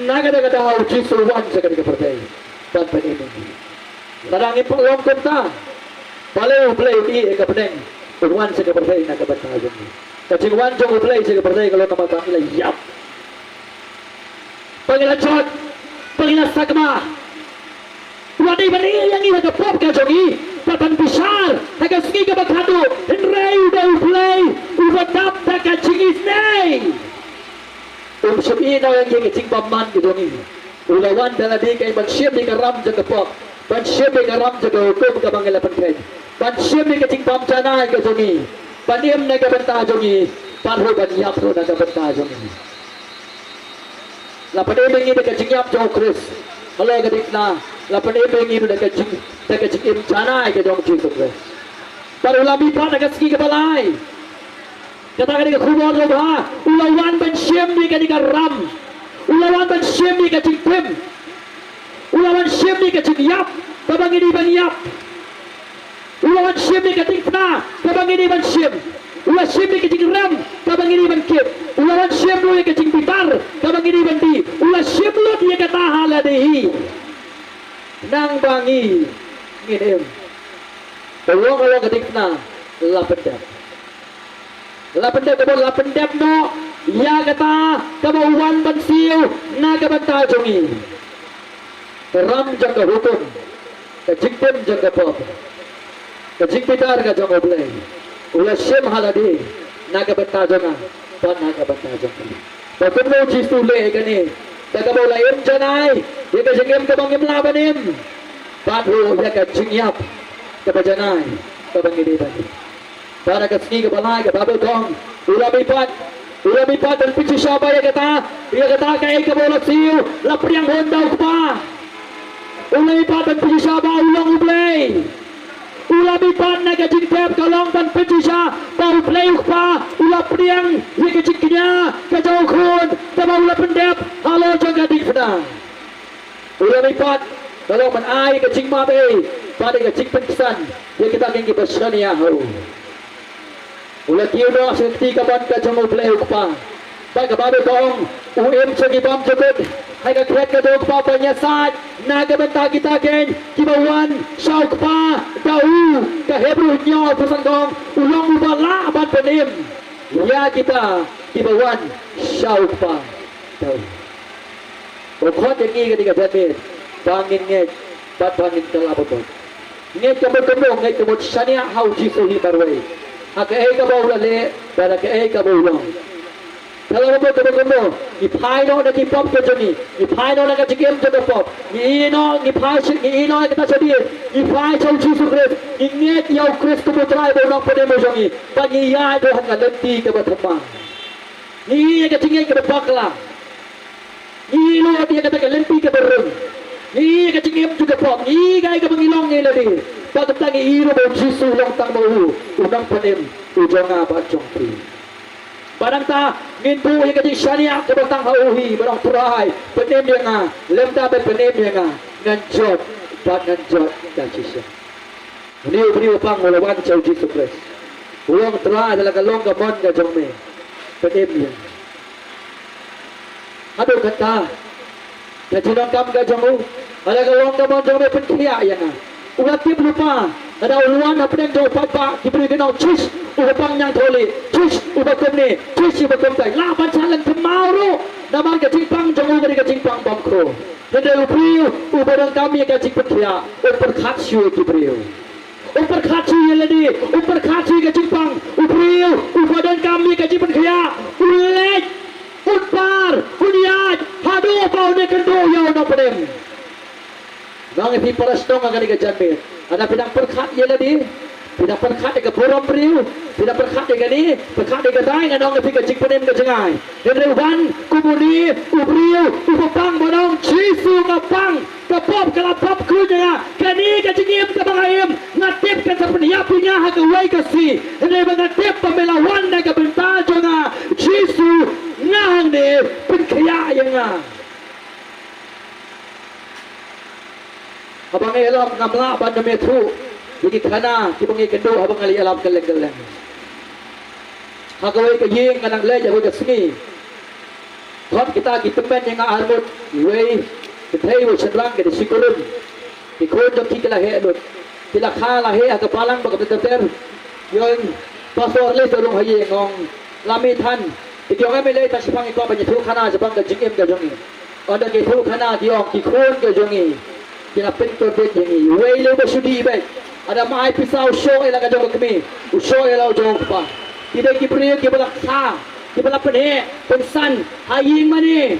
Naga tahu jisuan sekali kepercaya tanpa ini. Tarangi penglong kenta, paling play ini kepeneng, uruan sekali kepercaya naga bertahan. Kacing wan jong play sekali kepercaya kalau nama bagi layap. Panggil shot, panggil sagma. Wadai bani yang ini kepop kajongi. Papan besar, agak segi ke bakado, Henry udah play, udah dapat kacingis nih. Sepi na yang yang cing paman gitu ni. Ulawan dalam dia kayak bansyem di karam jaga pop, bansyem di karam jaga hukum ke banglapan kren, bansyem di kacing pam cana ke jongi, baniem naga bentah jongi, parho banyap ro naga bentah jongi. Lapan dia mengi de kacing yap jauh Chris, Allah kedik na lapan ebeng itu dekat cikim canai ke jong Jesus Christ. Pada ulami pat dekat segi kebalai. Katakan dekat kubur robha, ulawan ben syem di ketika ram. Ulawan ben syem di ketika tim. Ulawan syem di ketika yap, kabang ini ben yap. Ulawan syem di ketika na, kabang ini ben syem. Ulawan syem di ketika ram, kabang ini ben kip. Ulawan syem lu di ketika pitar, kabang ini ben di. Ulawan syem lu dia kata haladehi. Nang bangi ngidem. Tolong kalau ketika na lapendap. Lapendap kebon lapendap no. Ya kata kabawan bansiu na kabanta jongi. Ram jaga hukum. Kejiktem jaga pop. Kejik pitar ka jong oblay. Ula syem haladi na kabanta jonga. Pan na kabanta jonga. Bakit mo jistule kani. Kakabaw laim janay. Dia kejingim kabangim labanim. Patro ya kejingyap. Kabajanay. Kabanginiban. Para kasni kabalay kababal dong. Ula mipat dan pichi syabay ya kata kay kabaw siu. Lapriang hondaw pa. Ula mipat dan pichi syabay ulang ublay. Ula mipat na kejingtep kalong dan pichi syabay. Bau play pa. Ula priang ya kejingnya. Kajau kun. Kabaw ula pendep. Halo jaga dikna. Ula mipat. Kalau menai kejing mabe. Pada kejing pensan. Ya kita kengki bersyania hau. Ula kiuno sekti kaban kajang ublay ukpa. Baik kababe dong. UM segi bam jebet. Hai ka krek ka dong pa panyasat. Naga benta kita gen. Kibawan syauk pa. Dau. Ka hebru nyo persangkong. Ulong ubala ban penim. Ya kita kibawan syauk pa. Dau. Okot yang ini ketika jadid. Bangin ngej. Bat bangin telah betul. Ngej kebel-kebel. Ngej kebel syania hau jisuhi barway. Hak kabaw lale. Pada kabaw lang. Kalau apa kebel-kebel. Ipai no na kipop ke joni. Ipai no na kajikim ke pop. Ni ino na kita sedih. Ipai chau jisu Christ. Ngej yau Christ kebutrai bonang pada mojongi. Bagi ya itu hanya lenti kebetulan. Ni kecingnya kebakla. Ni lo dia kata lempi ke berem. Ni kecingim juga pop. Ni gai ke mengilong ni lagi. Tak tentang iro bau jisu long tang bau. Unang penem ujonga bacong pri. Barang ta ngintu yang kecing syariah ke batang hauhi barang turai. Penem dia nga. Lem ta be penem dia nga. Nganjot. Bat nganjot dan sisa. Ini beri upang melawan jauh jisu Christ. Uang terai adalah kalong kamon ke jongme. Penem dia. Aduh kata, jadi nongkam gajamu, ada kalong kamon jongme penkia ya na. Ulat tip lupa, ada uluan apa yang jauh papa, diberi kenal cis, ubang yang toli, cis ubang ni, cis ubang tay, lapan salan kemau, nama kecing pang jongmu dari kecing pang bangko. Dan dari upriu, ubang kami kecing penkia, uperkatsu diberi. Uperkatsu yang lagi, uperkatsu kecing pang, upriu, ubang kami kecing penkia, ulet. Unpar, uniad, hadu bau ne kendo yau na pedem. Nang ipi parastong akan digajanme. Ada pinang perkat ye ladi. Pinang perkat ke puram priu. Pinang perkat ke ni, perkat ke dai nang ipi ke jik pedem ke jengai. Rewan kumuni ubriu upang bodong jisu ngapang. Kapop kelapap kunya. Kani ke jingim ke bangayim. Natip ke sepenuhnya punya hak wai kasi. Ini mengatip pemelawan dan kebentajona jisu. Nang ni penkaya yang ngah. Abang elam ngamla ban metru. Jadi kana kibangi kendo abang ali alam keleng-keleng. Hakawai ke ying kanang le jago jasmi. Thot kita men yang armut wei ketai wo cendlang ke sikulun. Ikut jok kila he lut. Kila khala he akapalang bak beter. Yung pasor le turung haye ngong lami than. Diorang melai tak sepang ikut banyak tu kana sepang ke jingim ke jongi. Ada ke tu kana diorang kikun ke jongi. Kena pintu dek jongi. Wei le bersudi baik. Ada mai pisau show elah ke jongi kami. Show elah jongi apa? Tidak kibri kibala kha. Kibala pene pensan haying mani.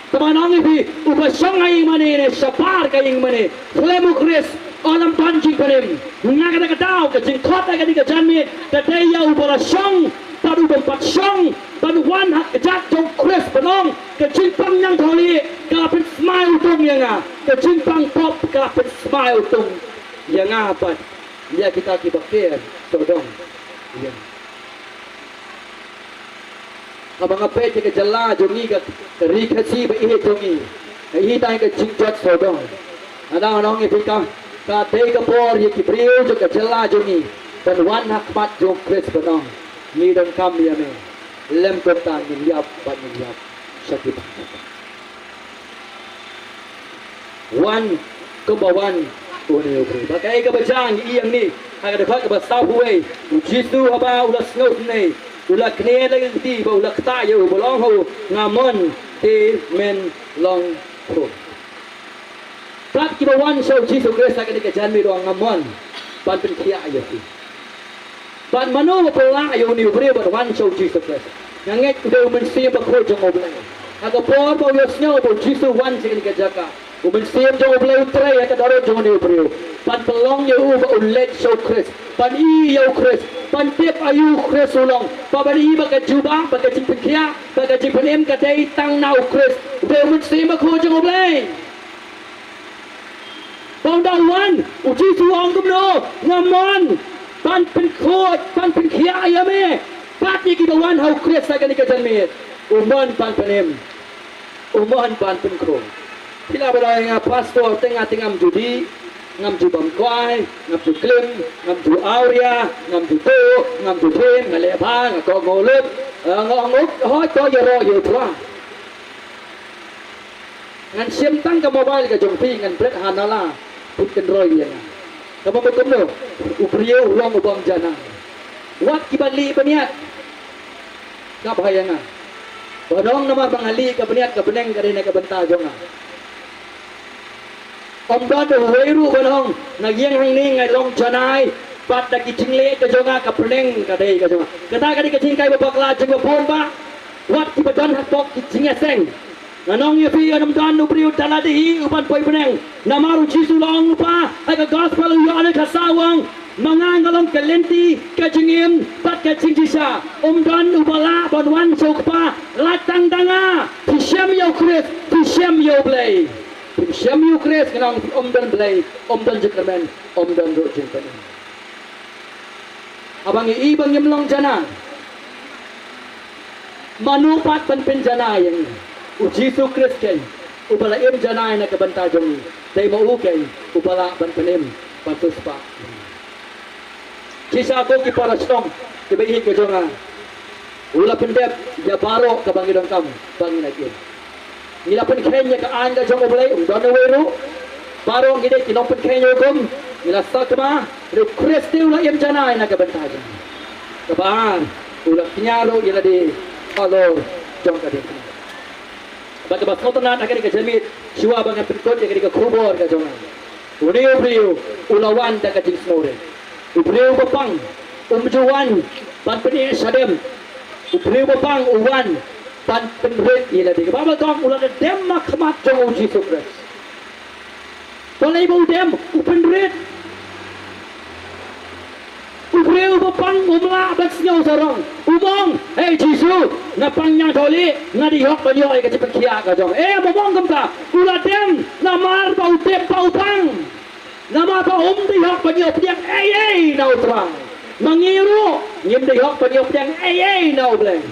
Temanang ini ubasong haying mani ne sapar haying mani. Flemu Chris alam tanjing penem. Ngakata katau ke jingkot ke di ke janmi. Tadaya ubasong baru tempat syong banuan hak kejat jong Chris penong kejimpang yang tholi kapit smile tung yang kejimpang pop kapit smile tung yang apa dia kita kibakir todong ya abang apa je ke jala jongi ke rikasi be ihe jongi hi tai ke jingjot todong ada orang ni pika ka te ke por ye ki priu je ke jala jongi banuan hak mat jong Chris penong ni dan kami ya me lem kota miliap ban miliap sakit one kumbawan uni ubri pakai ke bajang yang ni ada dapat ke basau huai jisu apa ulas ngau ni ulah kene lagi ti ba ulah kata yo bolong ho ngamon ti men long pro plat ki bawan show jisu Kristus akan dikejan mi ruang ngamon ban pen kia ayo ti ban mano pola ayo ni ubri ban wan show jisu Kristus nganget udah mensiap aku jong oblay agak por ba yo snyo ba jisu wan sing dikejaka mensiap jong oblay utray ka daro jong ni ubri ban pelong yo ba ulet show Kristus ban i yo Kristus ban tiap ayu Kristus ulong ba ban i ba ka jubang ba ka jipkia ba ka jipenem ka dai tang nau Kristus udah mensiap aku jong oblay bang dawan uji suang kumno ngamon ban pen khot ban pen khia ya me pat ni kita wan hau Kristus akan dikejan me umon ban penem umon ban pen kro bila beraya ngap pastor tengah-tengah judi ngam ju bam kwai ngam ju klim ngam ju auria ngam ju to ngam ju thêm ngale ba ngako ngolep ngok hoi ko yero yo tra ngan sim tang ka mobile ka jong pi ngan pret hanala put ken roy ya kamu betul no upriyo ulang ubang jana wat kibali baniat ka bahayanga badong nama bangali ka baniat ka beneng ka rene ka benta jonga om don do weru badong nagyang hang ni ngai long janai pat da ki chingle ka jonga ka beneng ka dei ka jonga kata ka di ka chingkai ba bakla jeng ba pon ba wat ki badon ha tok ki chingeseng nanong ye pi anam dan nu priu taladi upan poi beneng namaru jisu long pa aga gospel yo ale kasawang mangangalong kalenti kajingim pat kajingjisa dan ubala banwan sokpa latang danga pisem yo Chris pisem yo blay pisem yo Chris kanang dan blay dan jekermen dan ro jengpen abang ibang yemlong jana manupat pen jana yang Jisu Kristus upala im janai na kabanta jongi dai mo ukay upala ban penem patuspa kisah ko ki para stong tibai ke jonga ula pendep ya baro ka bangidong kam bangin akin nila pen kenya ka anga jong oblay don weru baro ngide kinong pen kenya kom nila sakma ru Kristus ula im janai na kabanta jongi kaban ula kinyaro ila di alor jong kadin bagi basotanan akan dikejamit siwa bangan perikot akan dikekubur ke jongan Uriu ulawan da kajing snore Uriu bapang umjuwan ban peni sadem Uriu bapang uwan ban penret ila di baba tong ulah dem makmat jong uji sukres boleh bau dem upenret Uriu bapang umla baksnyau sarong umong hey Jisu napang nyang tholi ngadihok banyo ay kacipen kia ka jong momong kamta ulah dem namar bau dem bau pang nama pa dihok banyo piang nau terang mangiru ngim dihok banyo piang nau bleng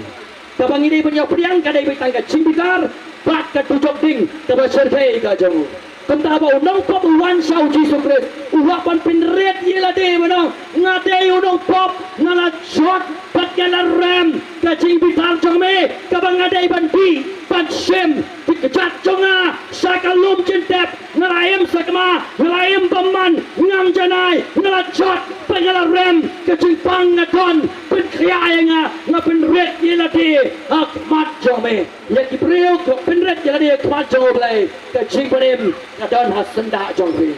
kabang ini banyo piang kadai bitang ka cimbikar pat ka tujok ding ka baserhei ka jong Kenta ba unang pop uwan sa Jisu Kristus uwapan pinret yela de manong ngade unang pop ngala shot pat kala ram kacing bitar jongme kabang ngade banti pat shem dikejat jonga sakalum cintep ngalaim sakma ngalaim paman ngam janai ngala shot pangala ram kacing pang ngaton penkriaya nga pinret yela de akmat jongme ya kipriyo pinret yela de akmat jongoblay kacing panim kadon hasenda jongpi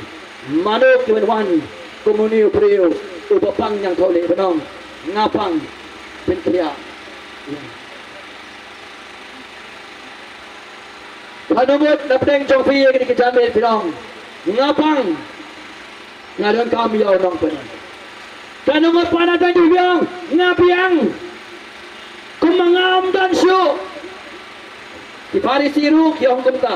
manuk kiwenwan komuni priyo ubapang yang thole benong ngapang pinkria panumut napdeng jongpi yang dikejamit benong ngapang ngadon kami ya orang penon kanumut panatan jubiang ngapiang kumangam dan syu di parisiru ki hukum ta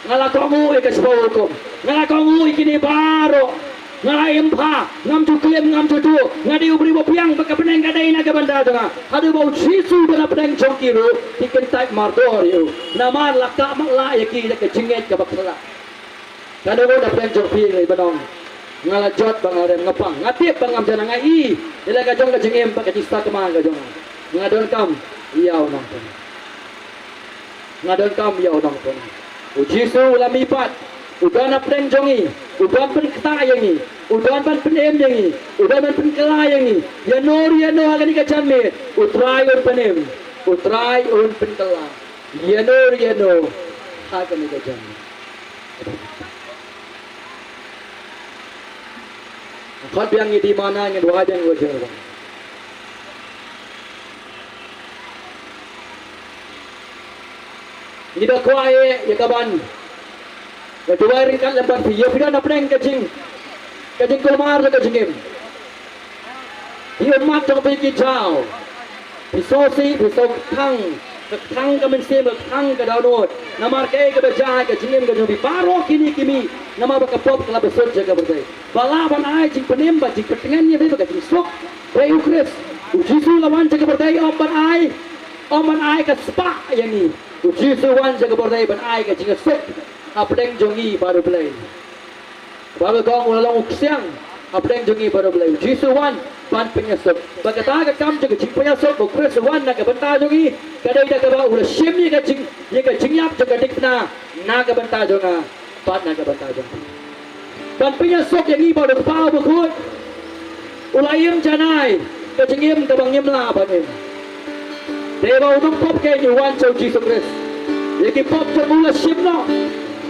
ngalakongu ikas hukum ngalakongu ikini baro ngalai empa ngam tu klem ngam tu ngadi ubri bopiang baka peneng kadai na kabanda danga hadu bau sisu dana peneng jongkiru dikentai mardor yu namar lakta makla yaki ke jinget ka bakla kado da peneng jongpi ngai banong ngalajot bangarem ngapang ngatip bangam jana ngai ila ka jong ka jingem baka cista kemang ka jong ngadon kam iau nong pun ngadon kam iau nong pun ujisu lamipat udan apeng jongi udan pen kata yang ni udan pen penem yang ni udan pen kela yang ni ya no agani ka janme utrai un penem utrai un pen kela ya no agani ka janme khot biang ni di mana ngin wa jang wo jeng ni da kwae ya kaban kedua ringkat lebar dia tidak nak pernah kajing kelmar le kajingim dia mat jong pergi jauh pisosi pisok tang kamen sem tang ke daunot namar ke berjaya kajingim ke jobi paro kini kimi nama bakapop kala besot jaga berdai balaban ai jing penem ba jing petengan ni be kajing sok bei ukres ujisu lawan jaga berdai oman ai ke spa yang ni ujisu wan jaga berdai ban ai kajing sok apeng jongi baru belai baru kau ulang uksiang apeng jongi baru belai jisuan ban penyesok bagata ka kam juga jing penyesok bukres wan nak benta jongi kadai dah ka ba ulah sim ni ka jing yap juga dikna na ka benta jonga ban na ka benta jonga ban penyesok yang ni baru pau bukut ulayim janai ka jingim ka bangim la banim dewa utung pop ke ni wan chau jisu kres yaki pop jomula sim no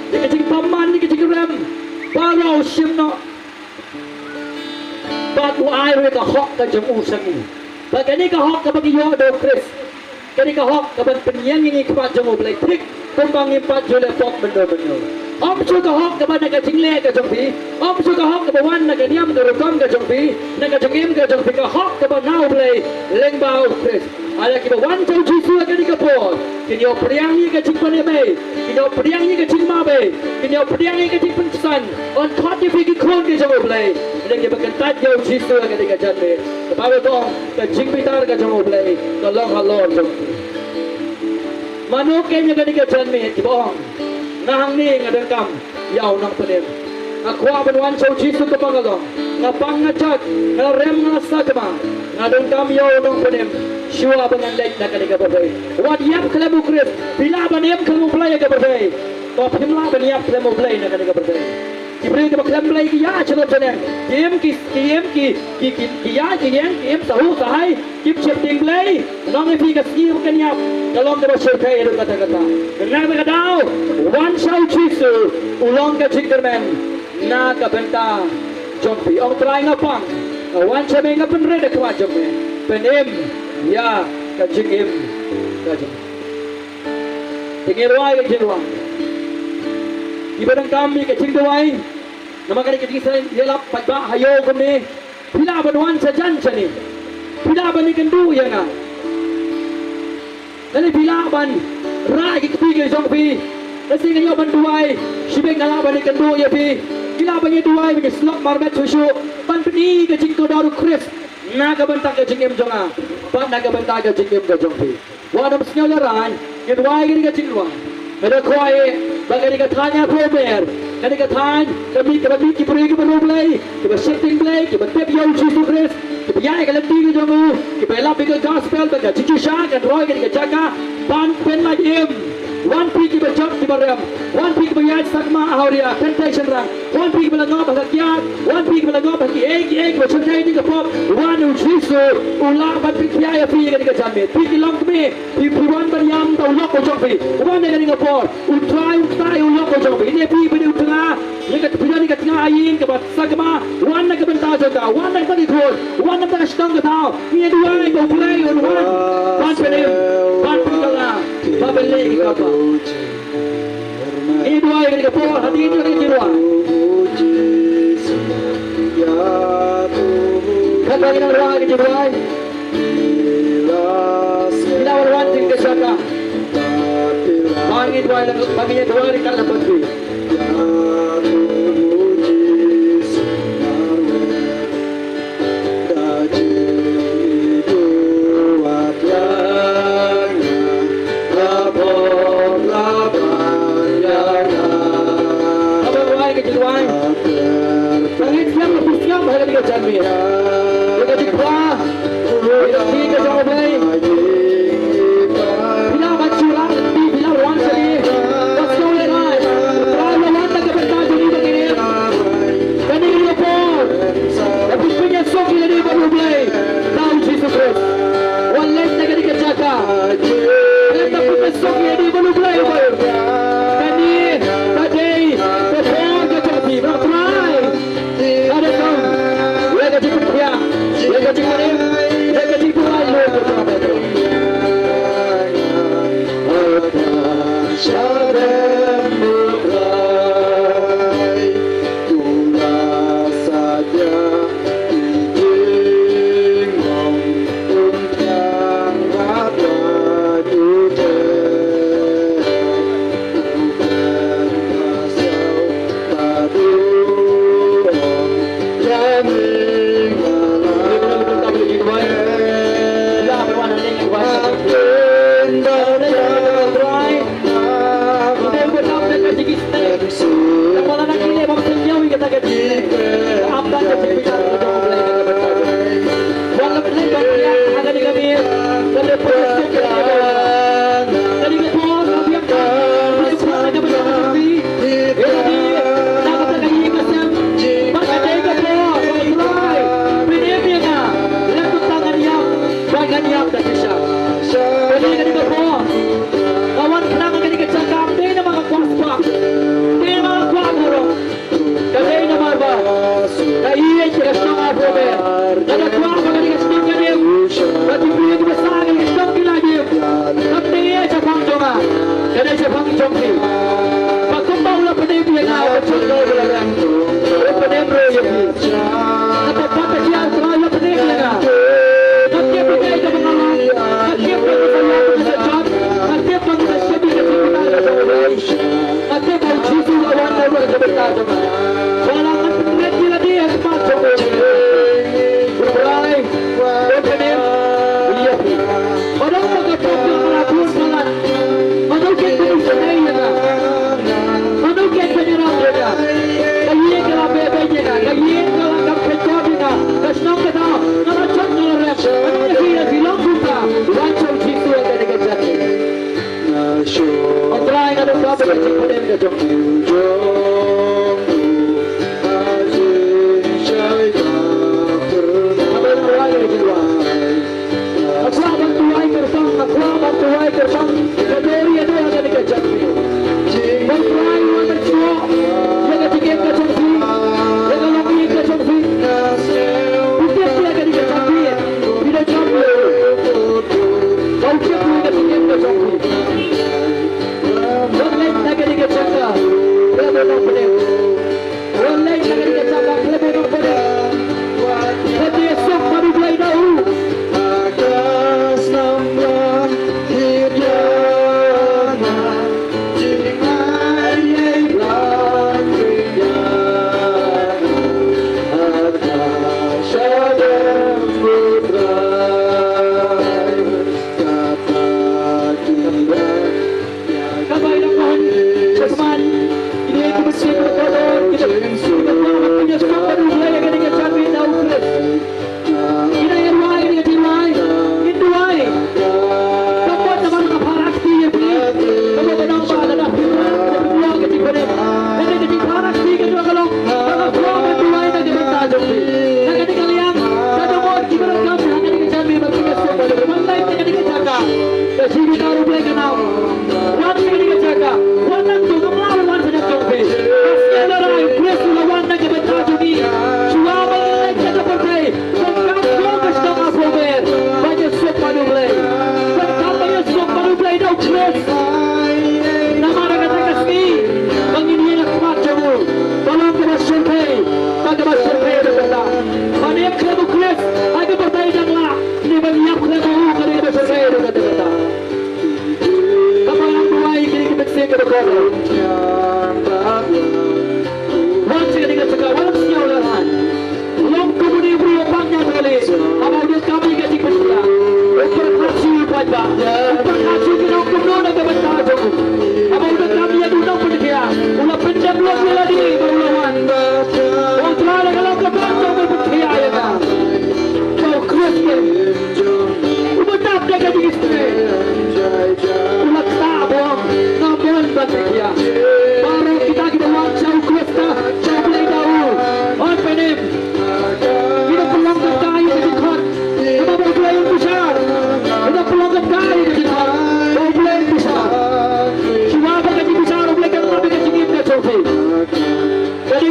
dia kecing paman ni kecing ram parau simno batu air ka hok ka jemu sangi bagani ka hok ka bagi yo do kris kani ka hok ka ban penyang ni ka jemu blai tik tumbang impat jole pok bendo om su ka hok ka ban ka jingle ka jompi om su ka hok ka bawan na ka niam ka rokom ka jompi na ka jongim ka jompi ka hok ka ban nau blai lengbau kris ada kita wan jauh jisu akan dikapor kini au priang ni ke cing pane be kini au priang ni ke cing ma be kini au priang ni ke cing pensan on thot ni pergi khon ke jauh belai dan kita kentat jauh jisu akan dikajan be bawa to ke cing pitar ke jauh belai tolong halor jauh manuk ke nya ke dikajan me ti bohong nahang ni ngadon kam yau nang penem aku aban wan jauh jisu ke pangalo ngapang ngajak ngarem ngasa kema ngadon kam yau nang penem Shua bangan lek nak kena berbai. Wad yap kelabu kris. Bila baniam kelabu play ke berbai. Kau pimla baniam kelabu play nak kena berbai. Kibri ke kelabu play ki ya celo cene. Game ki ya game sahu sahai. Kip shifting play. Nong ipi ke skill kan yap. Kalau kita bercerita itu kata-kata. Kenapa mereka tahu? One show chisu. Ulong ke Jingerman. Na ke benta. Jompi. Orang try ngapang. One show mengapen reda kuat jompi. Penim. Ya, kajing kajing. Tinggal ruai kajing ruai. Ibadah kami kajing ruai. Nama kali kajing saya jelap pada hayo kami. Bila banuan sajan sini. Bila bani kendu ya na. Kali bila ban rai ketiga jompi. Nasi kanyo ban duai. Sibeng ngala bani kendu ya pi. Bila bani duai bani slot marmet susu. Ban peni kajing tu daru kris. Naga bentak ke jingim jonga, pan naga bentak ke jingim ke jongpi. Wadam senyalan, yang wai ini ke jingwa. Ada kuai, bagai kita tanya proper, kali kita tanya, kami kita pergi ke berublay, kita shifting play, kita tap yang jisu kris, kita yai kalau tinggi jongu, kita elap ke gospel, kita cici syak, kita roy kita jaga, pan pen majim. One pick iba jump di barang, one pick iba yat sakma ahoria, temptation rang, one pick iba langop hakiat, one pick iba langop haki egg macam ni di kapop, one ujisu, ulang bat pick ya pi kan kita jamit, pick long kami, pick one banyam tau lok kocok pi, one ni kan kita kapop, utrai ulok kocok pi, ini pi beri utengah, ni kat pilihan ni kat tengah ayin kebat sakma, one nak kebentar juga, one nak tadi kod, one nak stang ketau, ni dua yang kau play one penim, one penggalah. Babele ikapa. Ini dua yang kita por hati itu yang jiwa. Kata kita doa kita jiwa. jaga. Pangit wala panginya dua hari kan dapat duit.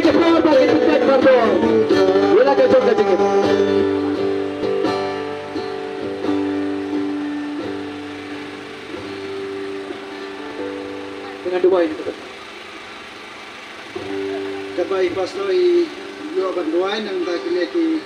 applause bagi Tuan Marco. Silakan coba sedikit. Dengan dua ini. Kabai pastoi yo banduan ang takineki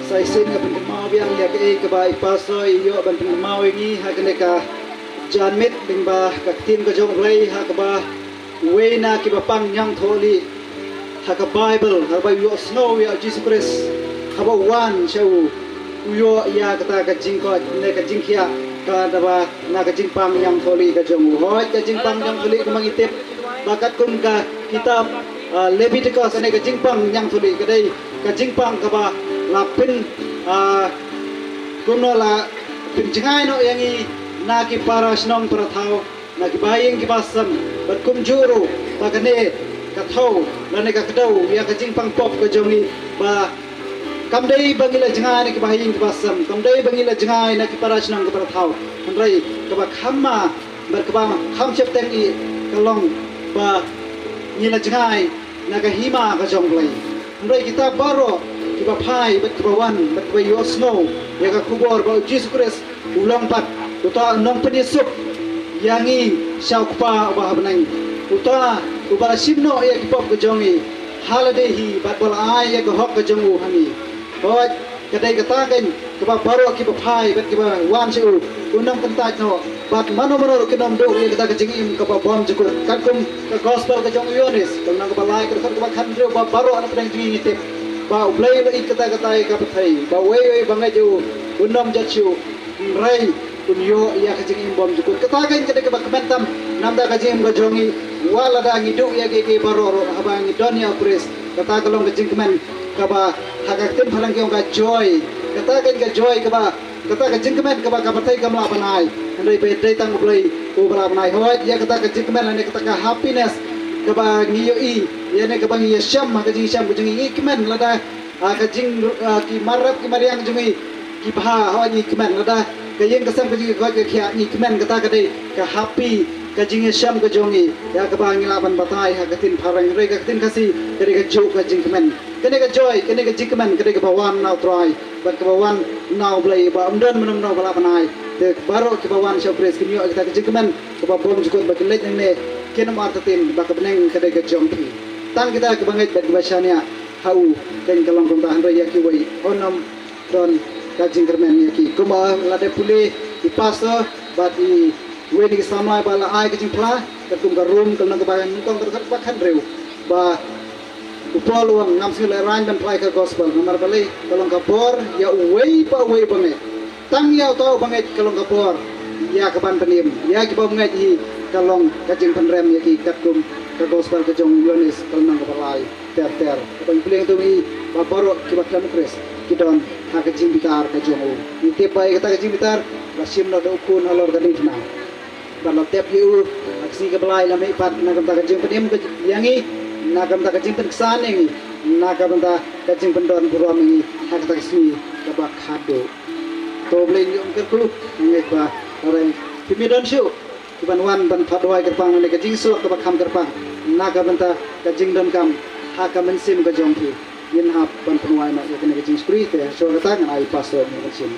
Saisin ka pagkamaw yang yakai kabai pasoy yo ban pagkamaw ini ha kaneka janmit bingba kaktin ka jong rei ha kaba wena ki bapang yang tholi haka Bible haba yo snow ya Jesus Christ haba wan shau uyo ya kata ka jingko ne ka jingkia ka daba na ka jingpang yang tholi ka jong hoi ka jingpang yang tholi ka mangitip bakat kum ka kitab Leviticus ne ka jingpang yang tholi ka dai ka jingpang ka ba lapin kuno la pinjangai no yang i na ki paras nong prathau na ki baying ki basam bat kum juru bakane ka thau la ne ka kadau ya ka jingpang pop ka jongi ba kam dai bangila jangai ki baying ki basam kam dai bangila jangai na ki paras nong ka prathau handrai ka ba khamma bar ka ba kham chep teng i kalong ba ngila jangai na ka hima ka jong lai handrai kita baro kiba phai bat kiba wan bat kiba yo snow ya ka kubor ba Jesus Christ ulang pat uta nong penisuk yangi syaupa ba habnang uta ubara simno ya kipop ke jongi holiday hi bat bol ai ya ka hok ke jongu hani hoj kadai kata kan kiba baro kiba phai bat kiba wan su unang kentaj no bat mano kinom do ya kata ke jingim kiba bom jukut kan kum ke gospel ke jong yonis tong ka balai ke kiba khan rio ba baro ana pedang jingi tip ba ublai ba ikata ka pathai ba wei bangai ju unom jachu rai unyo ya kajing imbom jukut katakan kada ka kementam namda kajing bajongi wala da ngidu ya ke baroro habang donya pres kata kalong kajing kemen kaba hakatin phalang kyong ka joy katakan ka joy kaba kata kajing kemen kaba ka pathai kamla banai andai pe dai tang ublai ubra banai hoy ya kata kajing kemen ane kata ka happiness kaba ngiyo i ya ne kaba ngiyo syam kajing syam kajing i kemen lada kajing ki marap ki mariang jungi ki bha hawa ni kemen lada kayeng kasam kajing ko ke khia ni kemen kata kadai ka happy kajing syam ka jongi ya ka bangi laban batai ha katin pharang re ka katin kasi kare ka jo kajing kemen kene ka joy kene ka jikmen kene ka bawan naw try bat ka bawan naw blai ba umdan menum naw bala panai te baro ki bawan sha pres kinyo ka kajing kemen ka ba bom jukut ba kelej ne kenam artatin ba ka beneng kade ka jongki tang kita ka bangai bat basania hau ten kalong kum tahan re ya ki wai onam don kajing kemen ya ki kuma lade pule di pastor bat i weni samai bala ai kajing pla katum ka room kalong ka bagan tong ka bakhan reu ba upol wang ngam sing le ran dan plai ka gospel nomor bali kalong ka bor ya wei bangai tang ya tau bangai kalong ka bor ya ka ban penim ya ki ba bangai hi kalong kajing penrem ya ki katum ka gospel ka jong yonis kalong ka balai ter bang piling tu i ba boro ki ba klam kres kidon ha kajing bitar ka jong ni te pai kata kajing bitar lasim na do kun halor gading tna bala tep yu aksi ka balai lamai pat na kam ta kajing penim ka yangi na kam ta kajing pen ksan yangi na kam ta kajing pendon buram yangi ha kata kasmi ka ba khado to bling yum ka ku ngai ba orang pimidon syu kiban wan ban phadwai kerpang ne kajing sulak ka ba kham kerpang na kam ta kajing don kam ha ka mensim ka jong ki yin hap ban penwai na ya kena kajing spirit ya so kata ngai pastor ni kajing